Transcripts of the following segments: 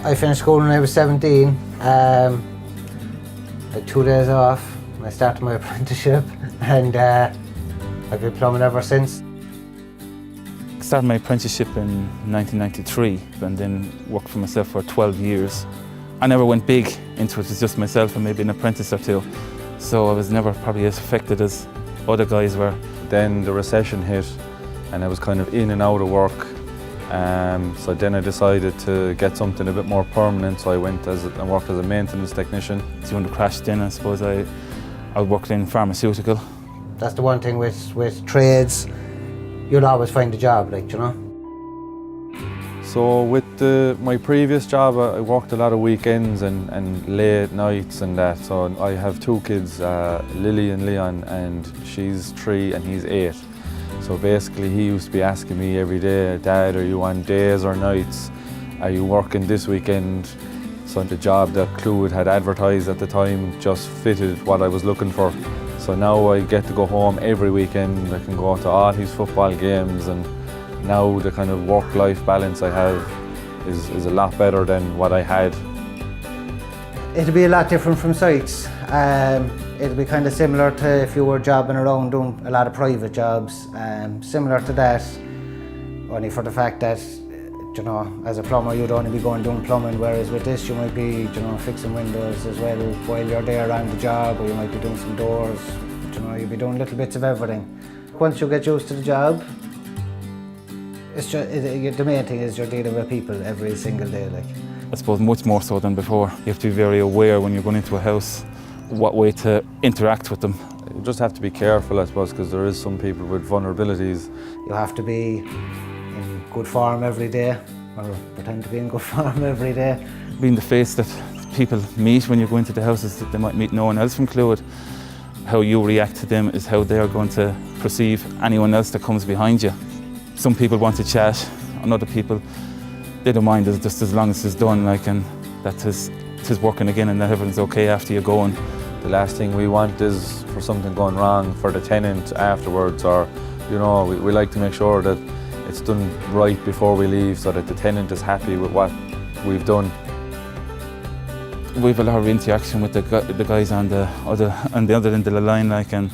I finished school when I was 17. I had 2 days off and I started my apprenticeship, and I've been plumbing ever since. I started my apprenticeship in 1993 and then worked for myself for 12 years. I never went big into it, it was just myself and maybe an apprentice or two. So I was never probably as affected as other guys were. Then the recession hit and I was kind of in and out of work. So then I decided to get something a bit more permanent, so I went and worked as a maintenance technician. So when the crash then, I suppose I worked in pharmaceutical. That's the one thing with trades, you'll always find a job, like, you know. So with my previous job, I worked a lot of weekends and late nights and that. So I have 2 kids, Lily and Leon, and she's 3 and he's 8. So basically he used to be asking me every day, Dad, are you on days or nights? Are you working this weekend? So the job that Clúid had advertised at the time just fitted what I was looking for. So now I get to go home every weekend. I can go to all his football games, and now the kind of work-life balance I have is a lot better than what I had. It'll be a lot different from sites. It'll be kind of similar to if you were jobbing around doing a lot of private jobs. Similar to that, only for the fact that, you know, as a plumber you'd only be going doing plumbing, whereas with this you might be, you know, fixing windows as well while you're there on the job, or you might be doing some doors. You know, you'll be doing little bits of everything. Once you get used to the job, it's just, the main thing is you're dealing with people every single day. Like, I suppose much more so than before. You have to be very aware when you're going into a house what way to interact with them. You just have to be careful, I suppose, because there is some people with vulnerabilities. You have to be in good form every day, or pretend to be in good form every day. Being the face that people meet when you go into the houses, that they might meet no one else from Clúid. How you react to them is how they're going to perceive anyone else that comes behind you. Some people want to chat, and other people, they don't mind just as long as it's done, like, and that is working again and that everything's okay after you're going. The last thing we want is for something going wrong for the tenant afterwards, or, you know, we like to make sure that it's done right before we leave so that the tenant is happy with what we've done. We've a lot of interaction with the guys on the other end of the line, like, and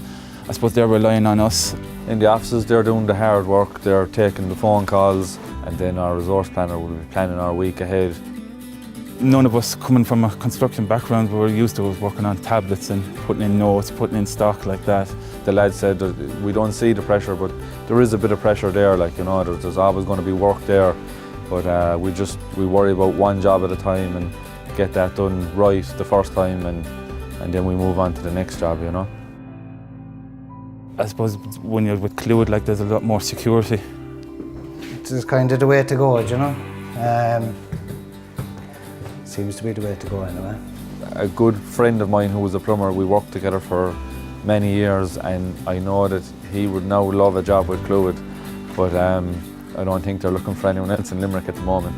I suppose they're relying on us. In the offices, they're doing the hard work, they're taking the phone calls, and then our resource planner will be planning our week ahead. None of us coming from a construction background, we were used to working on tablets and putting in notes, putting in stock like that. The lad said that we don't see the pressure, but there is a bit of pressure there, like, you know, there's always going to be work there, but we worry about one job at a time and get that done right the first time, and then we move on to the next job, you know. I suppose when you're with Clúid, like, there's a lot more security. It's kind of the way to go, you know. Seems to be the way to go anyway. A good friend of mine who was a plumber, we worked together for many years, and I know that he would now love a job with Clúid, but I don't think they're looking for anyone else in Limerick at the moment.